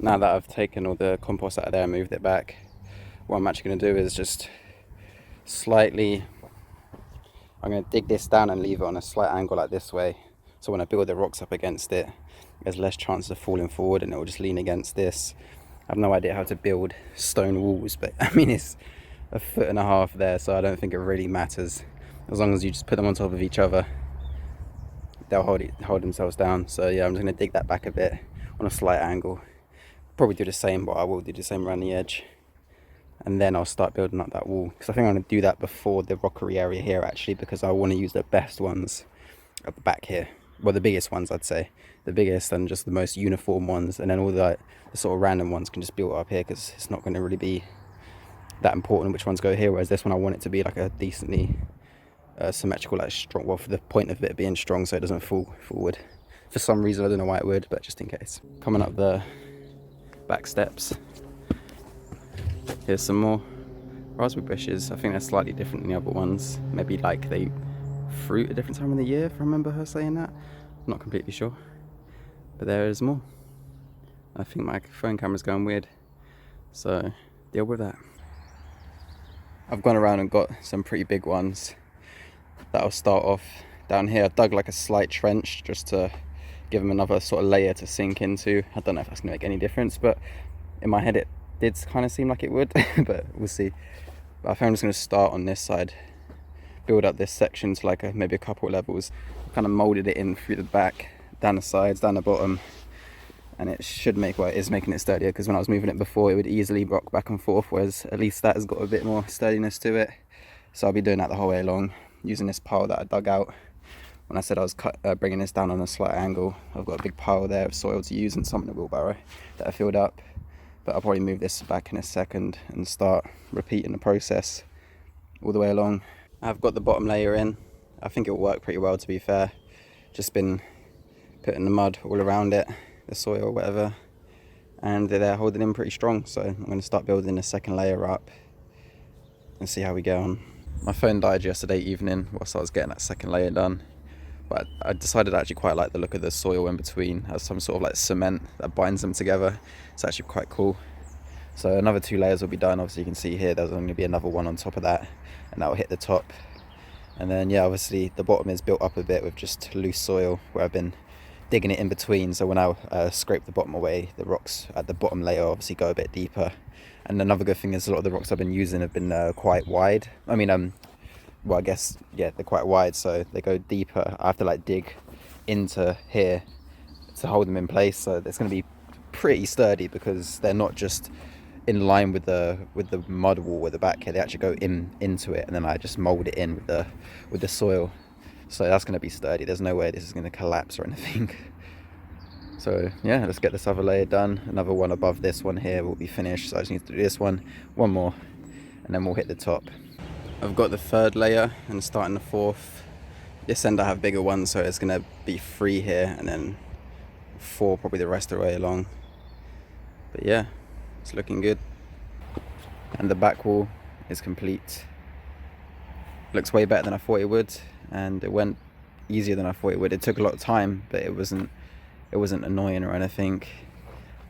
Now that I've taken all the compost out of there and moved it back, what I'm actually going to do is just slightly, I'm going to dig this down and leave it on a slight angle like this way, so when I build the rocks up against it, there's less chance of falling forward and it will just lean against this. I have no idea how to build stone walls, but I mean it's 1.5 feet there, so I don't think it really matters. As long as you just put them on top of each other, they'll hold themselves down. So yeah, I'm just going to dig that back a bit on a slight angle. Probably do the same, but I will do the same around the edge, and then I'll start building up that wall, because I think I'm going to do that before the rockery area here actually, because I want to use the best ones at the back here. Well, the biggest ones, I'd say, the biggest and just the most uniform ones, and then all the sort of random ones can just build up here, because it's not going to really be that important which ones go here. Whereas this one, I want it to be like a decently symmetrical, like strong, well, for the point of it being strong, so it doesn't fall forward. For some reason, I don't know why it would, but just in case. Coming up the back steps, here's some more raspberry bushes. I think they're slightly different than the other ones. Maybe like they fruit at a different time of the year, if I remember her saying that. I'm not completely sure, but there is more. I think my phone camera's going weird, so deal with that. I've gone around and got some pretty big ones that I'll start off down here. I've dug like a slight trench just to give them another sort of layer to sink into. I don't know if that's gonna make any difference, but in my head it did kind of seem like it would, but we'll see. But I think I'm just gonna start on this side, build up this section to like maybe a couple of levels. Kind of molded it in through the back, down the sides, down the bottom, and it should make, well, it is making it sturdier, because when I was moving it before it would easily rock back and forth, whereas at least that has got a bit more sturdiness to it. So I'll be doing that the whole way along, using this pile that I dug out when I said I was bringing this down on a slight angle. I've got a big pile there of soil to use and some in the wheelbarrow that I filled up, but I'll probably move this back in a second and start repeating the process all the way along. I've got the bottom layer in. I think it'll work pretty well, to be fair. Just been putting the mud all around it, the soil or whatever, and they're holding in pretty strong. So I'm going to start building the second layer up and see how we go on. My phone died yesterday evening whilst I was getting that second layer done, but I decided I actually quite like the look of the soil in between. It has some sort of like cement that binds them together. It's actually quite cool. So another 2 layers will be done. Obviously you can see here there's only going to be another one on top of that, and that will hit the top. And then yeah, obviously the bottom is built up a bit with just loose soil where I've been digging it in between, so when I scrape the bottom away, the rocks at the bottom layer obviously go a bit deeper. And another good thing is a lot of the rocks I've been using have been quite wide. I mean, well, I guess, yeah, they're quite wide, so they go deeper. I have to like dig into here to hold them in place, so it's going to be pretty sturdy, because they're not just in line with the mud wall at the back here. They actually go into it, and then I just mold it in with the soil. So that's going to be sturdy. There's no way this is going to collapse or anything. So yeah, let's get this other layer done. Another one above this one here will be finished. So I just need to do this one more, and then we'll hit the top. I've got the 3rd layer and starting the 4th. This end I have bigger ones, so it's going to be 3 here, and then 4 probably the rest of the way along. But yeah, it's looking good. And the back wall is complete. Looks way better than I thought it would, and it went easier than I thought it would. It took a lot of time, but it wasn't annoying or anything.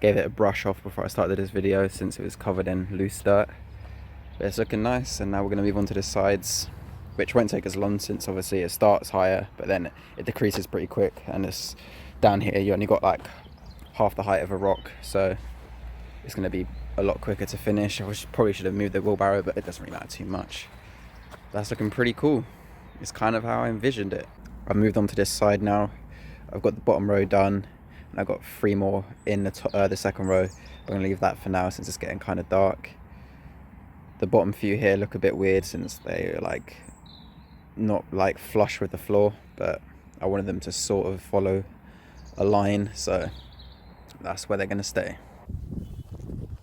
Gave it a brush off before I started this video, since it was covered in loose dirt. But it's looking nice, and now we're going to move on to the sides, which won't take as long, since obviously it starts higher, but then it decreases pretty quick. And it's down here, you only got like half the height of a rock, so it's going to be a lot quicker to finish. Probably should have moved the wheelbarrow, but it doesn't really matter too much. That's looking pretty cool. It's kind of how I envisioned it. I've moved on to this side now. I've got the bottom row done, and I've got 3 more in the second row. I'm going to leave that for now, since it's getting kind of dark. The bottom few here look a bit weird, since they're like not like flush with the floor, but I wanted them to sort of follow a line, so that's where they're going to stay.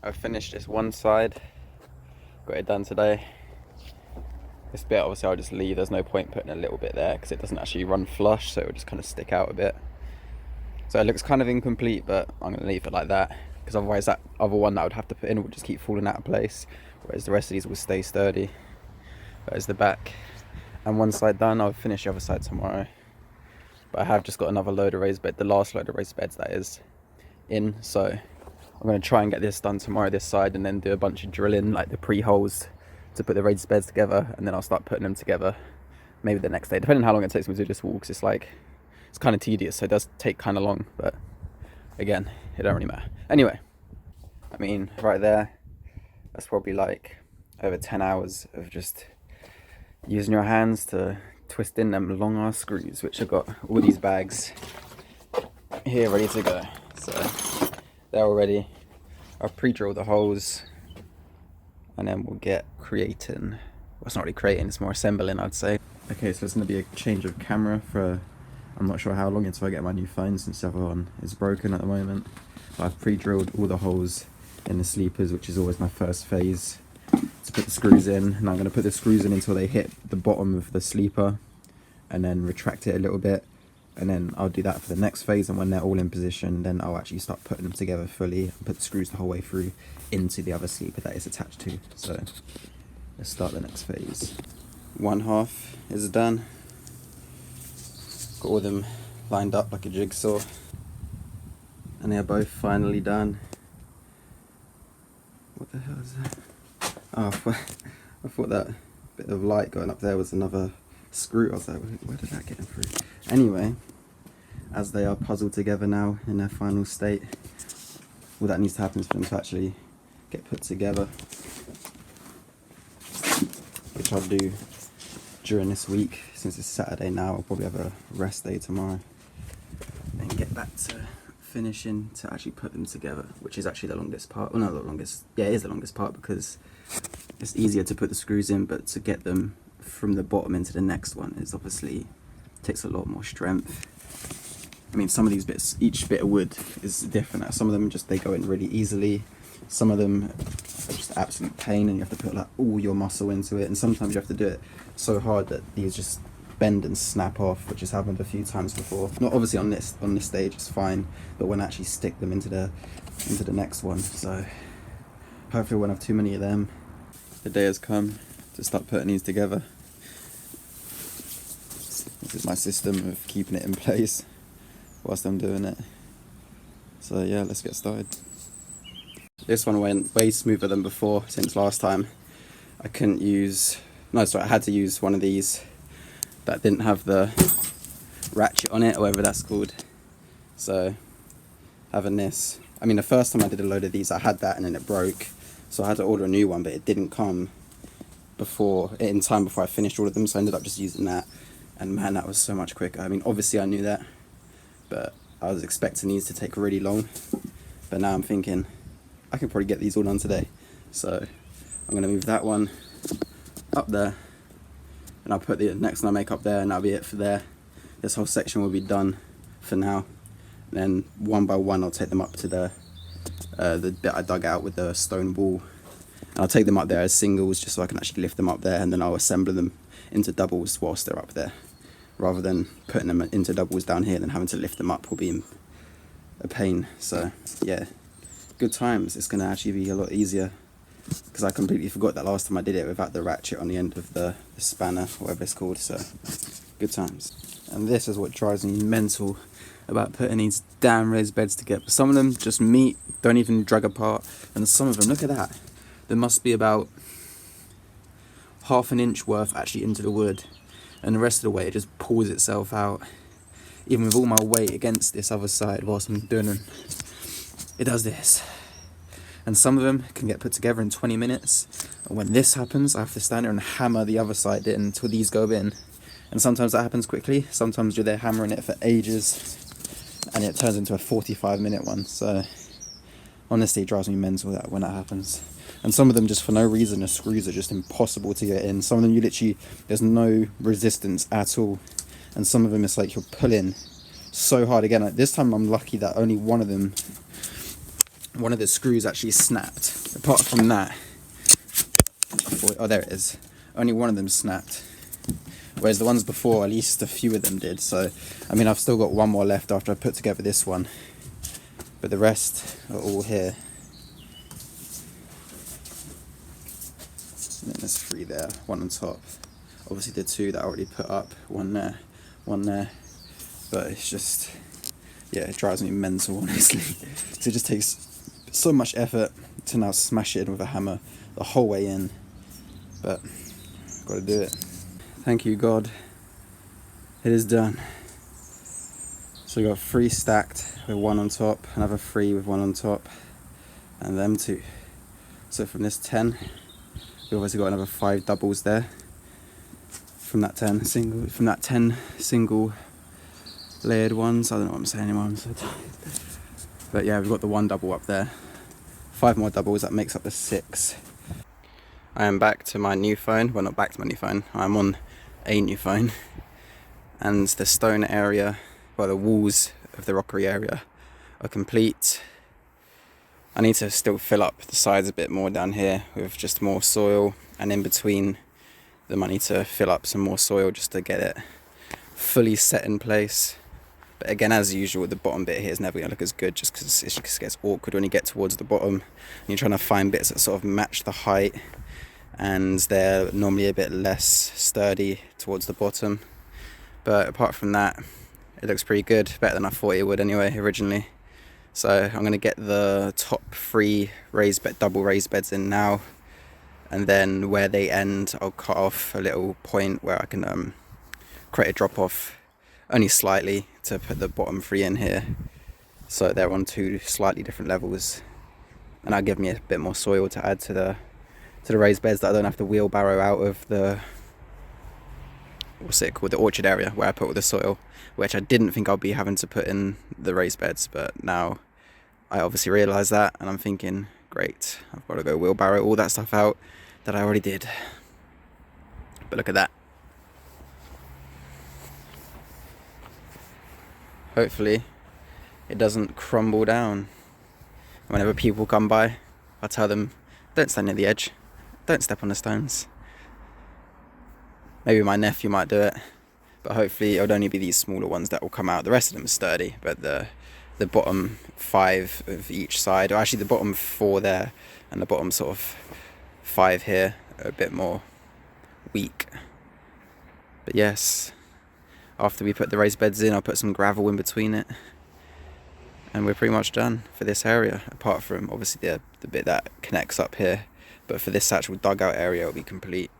I've finished this one side, got it done today. This bit obviously I'll just leave. There's no point putting a little bit there, because it doesn't actually run flush, so it will just kind of stick out a bit. So it looks kind of incomplete, but I'm going to leave it like that, because otherwise that other one that I would have to put in would just keep falling out of place, whereas the rest of these will stay sturdy. There's the back and one side done. I'll finish the other side tomorrow, but I have just got another load of raised bed, the last load of raised beds that is in, so I'm going to try and get this done tomorrow this side, and then do a bunch of drilling, like the pre-holes to put the raised beds together, and then I'll start putting them together maybe the next day, depending on how long it takes me to do this wall, because it's kind of tedious, so it does take kind of long, but again, it don't really matter. Anyway, I mean, right there, that's probably like over 10 hours of just using your hands to twist in them long ass screws, which I've got all these bags here ready to go. So they're all ready. I've pre-drilled the holes, and then we'll get creating. Well, it's not really creating, it's more assembling, I'd say. Okay, so it's going to be a change of camera for, I'm not sure how long until I get my new phone, since the other one is broken at the moment. But I've pre-drilled all the holes in the sleepers, which is always my first phase, to put the screws in. And I'm going to put the screws in until they hit the bottom of the sleeper, and then retract it a little bit, and then I'll do that for the next phase. And when they're all in position, then I'll actually start putting them together fully and put the screws the whole way through into the other sleeper that it's attached to. So let's start the next phase. One half is done. Got all of them lined up like a jigsaw, and they're both finally done. What the hell is that? Oh, I thought that bit of light going up there was another screw. I was like, where did that get in through? Anyway, as they are puzzled together now in their final state, all that needs to happen is for them to actually get put together, which I'll do during this week. Since it's Saturday now, I'll probably have a rest day tomorrow and get back to finishing to actually put them together, which is actually the longest part. Well, not the longest, yeah, it is the longest part, because it's easier to put the screws in, but to get them from the bottom into the next one is obviously takes a lot more strength. I mean, some of these bits, each bit of wood is different. Some of them just, they go in really easily. Some of them are just absolute pain, and you have to put like all your muscle into it, and sometimes you have to do it so hard that these just bend and snap off, which has happened a few times before. Not obviously on this stage, it's fine, but when I actually stick them into the next one. So hopefully I won't have too many of them. The day has come to start putting these together. This is my system of keeping it in place whilst I'm doing it. So yeah, let's get started. This one went way smoother than before, since last time I had to use one of these that didn't have the ratchet on it, or whatever that's called. So having this, I mean, the first time I did a load of these, I had that and then it broke, so I had to order a new one, but it didn't come in time before I finished all of them, so I ended up just using that. And man, that was so much quicker. I mean, obviously I knew that, but I was expecting these to take really long. But now I'm thinking I can probably get these all done today. So I'm gonna move that one up there, and I'll put the next one I make up there, and that'll be it for there. This whole section will be done for now. And then one by one I'll take them up to the bit I dug out with the stone wall. And I'll take them up there as singles, just so I can actually lift them up there, and then I'll assemble them into doubles whilst they're up there, rather than putting them into doubles down here and having to lift them up will be a pain. So yeah, good times. It's going to actually be a lot easier, because I completely forgot that last time I did it without the ratchet on the end of the spanner, whatever it's called. So good times. And this is what drives me mental about putting these damn raised beds together. Some of them just meet, don't even drag apart, and some of them, look at that, there must be about half an inch worth actually into the wood, and the rest of the way it just pulls itself out. Even with all my weight against this other side whilst I'm doing them, it does this. And some of them can get put together in 20 minutes. And when this happens, I have to stand there and hammer the other side in until these go in. And sometimes that happens quickly. Sometimes you're there hammering it for ages, and it turns into a 45-minute one. So honestly, it drives me mental that when that happens. And some of them, just for no reason, the screws are just impossible to get in. Some of them, there's no resistance at all. And some of them, it's like you're pulling so hard. Again, like this time I'm lucky that only one of the screws actually snapped. Apart from that, oh, there it is. Only one of them snapped. Whereas the ones before, at least a few of them did. So, I mean, I've still got one more left after I put together this one. But the rest are all here. And then there's 3 there, 1 on top. Obviously the 2 that I already put up, 1 there, 1 there. But it's just, yeah, it drives me mental, honestly. So it just takes So much effort to now smash it in with a hammer the whole way in, but gotta do it. Thank you, God. It is done. So we got 3 stacked with 1 on top, another 3 with 1 on top, and them 2. So from this 10, we obviously got another 5 doubles there. From that 10 single layered ones. I don't know what I'm saying anymore, I'm so tired. But yeah, we've got the 1 double up there. 5 more doubles, that makes up the 6. I am back to my new phone. Well, not back to my new phone. I'm on a new phone. And the stone area, well, the walls of the rockery area are complete. I need to still fill up the sides a bit more down here with just more soil, and in between them I need to fill up some more soil just to get it fully set in place. But again, as usual, the bottom bit here is never going to look as good, just because it just gets awkward when you get towards the bottom and you're trying to find bits that sort of match the height, and they're normally a bit less sturdy towards the bottom. But apart from that, it looks pretty good, better than I thought it would anyway originally. So I'm going to get the top 3 double raised beds in now, and then where they end I'll cut off a little point where I can create a drop off only slightly to put the bottom 3 in here, so they're on 2 slightly different levels, and that'll give me a bit more soil to add to the raised beds that I don't have to wheelbarrow out of the, what's it called, the orchard area where I put all the soil, which I didn't think I'll be having to put in the raised beds, but now I obviously realise that, and I'm thinking, great, I've got to go wheelbarrow all that stuff out that I already did. But look at that. Hopefully it doesn't crumble down. Whenever people come by, I tell them, don't stand near the edge, don't step on the stones. Maybe my nephew might do it, but hopefully it would only be these smaller ones that will come out. The rest of them are sturdy, but the bottom 5 of each side, or actually the bottom 4 there and the bottom sort of 5 here, are a bit more weak. But yes, after we put the raised beds in, I'll put some gravel in between it, and we're pretty much done for this area, apart from obviously the bit that connects up here. But for this actual dugout area, it'll be complete.